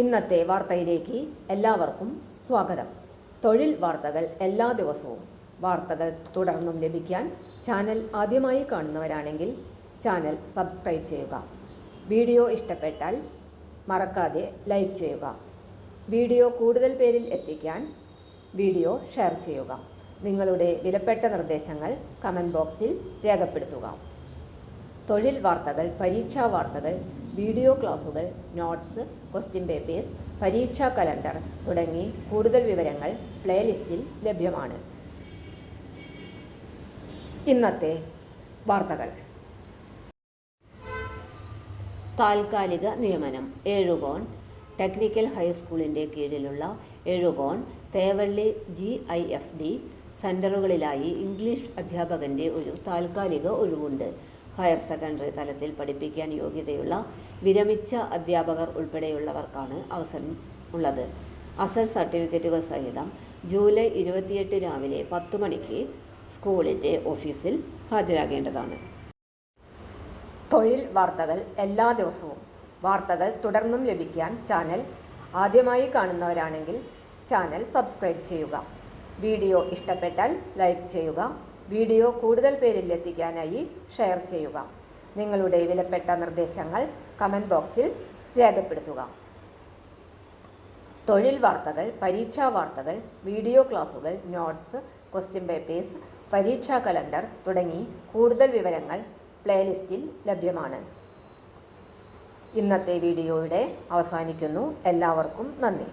ഇന്നത്തെ വാർത്തയിലേക്ക് എല്ലാവർക്കും സ്വാഗതം. തൊഴിൽ വാർത്തകൾ എല്ലാ ദിവസവും വാർത്തകൾ തുടർന്നും ലഭിക്കാൻ ചാനൽ ആദ്യമായി കാണുന്നവരാണെങ്കിൽ ചാനൽ സബ്സ്ക്രൈബ് ചെയ്യുക. വീഡിയോ ഇഷ്ടപ്പെട്ടാൽ മറക്കാതെ ലൈക്ക് ചെയ്യുക. വീഡിയോ കൂടുതൽ പേരിൽ എത്തിക്കാൻ വീഡിയോ ഷെയർ ചെയ്യുക. നിങ്ങളുടെ വിലപ്പെട്ട നിർദ്ദേശങ്ങൾ കമൻറ്റ് ബോക്സിൽ രേഖപ്പെടുത്തുക. തൊഴിൽ വാർത്തകൾ, പരീക്ഷാ വാർത്തകൾ, വീഡിയോ ക്ലാസുകൾ, നോട്ട്സ്, ക്വസ്റ്റ്യൻ പേപ്പേഴ്സ്, പരീക്ഷാ കലണ്ടർ തുടങ്ങി കൂടുതൽ വിവരങ്ങൾ പ്ലേലിസ്റ്റിൽ ലഭ്യമാണ്. ഇന്നത്തെ വാർത്തകൾ. താൽക്കാലിക നിയമനം. എഴുകോൺ ടെക്നിക്കൽ ഹൈസ്കൂളിൻ്റെ കീഴിലുള്ള എഴുകോൺ, തേവള്ളി GIFD സെൻ്ററുകളിലായി ഇംഗ്ലീഷ് അധ്യാപകൻ്റെ ഒരു താൽക്കാലിക ഒഴിവുണ്ട്. ഹയർ സെക്കൻഡറി തലത്തിൽ പഠിപ്പിക്കാൻ യോഗ്യതയുള്ള വിരമിച്ച അധ്യാപകർ ഉൾപ്പെടെയുള്ളവർക്കാണ് അവസരം ഉള്ളത്. അസൽ സർട്ടിഫിക്കറ്റുകൾ സഹിതം ജൂലൈ 28 രാവിലെ 10 മണിക്ക് സ്കൂളിൻ്റെ ഓഫീസിൽ ഹാജരാകേണ്ടതാണ്. തൊഴിൽ വാർത്തകൾ എല്ലാ ദിവസവും വാർത്തകൾ തുടർന്നും ലഭിക്കാൻ ചാനൽ ആദ്യമായി കാണുന്നവരാണെങ്കിൽ ചാനൽ സബ്സ്ക്രൈബ് ചെയ്യുക. വീഡിയോ ഇഷ്ടപ്പെട്ടാൽ ലൈക്ക് ചെയ്യുക. വീഡിയോ കൂടുതൽ പേരിൽ എത്തിക്കാനായി ഷെയർ ചെയ്യുക. നിങ്ങളുടെ വിലപ്പെട്ട നിർദ്ദേശങ്ങൾ കമൻറ്റ് ബോക്സിൽ രേഖപ്പെടുത്തുക. തൊഴിൽ വാർത്തകൾ, പരീക്ഷാ വാർത്തകൾ, വീഡിയോ ക്ലാസുകൾ, നോട്ട്സ്, ക്വസ്റ്റ്യൻ പേപ്പേഴ്സ്, പരീക്ഷാ കലണ്ടർ തുടങ്ങി കൂടുതൽ വിവരങ്ങൾ പ്ലേലിസ്റ്റിൽ ലഭ്യമാണ്. ഇന്നത്തെ വീഡിയോയുടെ അവസാനിക്കുന്നു. എല്ലാവർക്കും നന്ദി.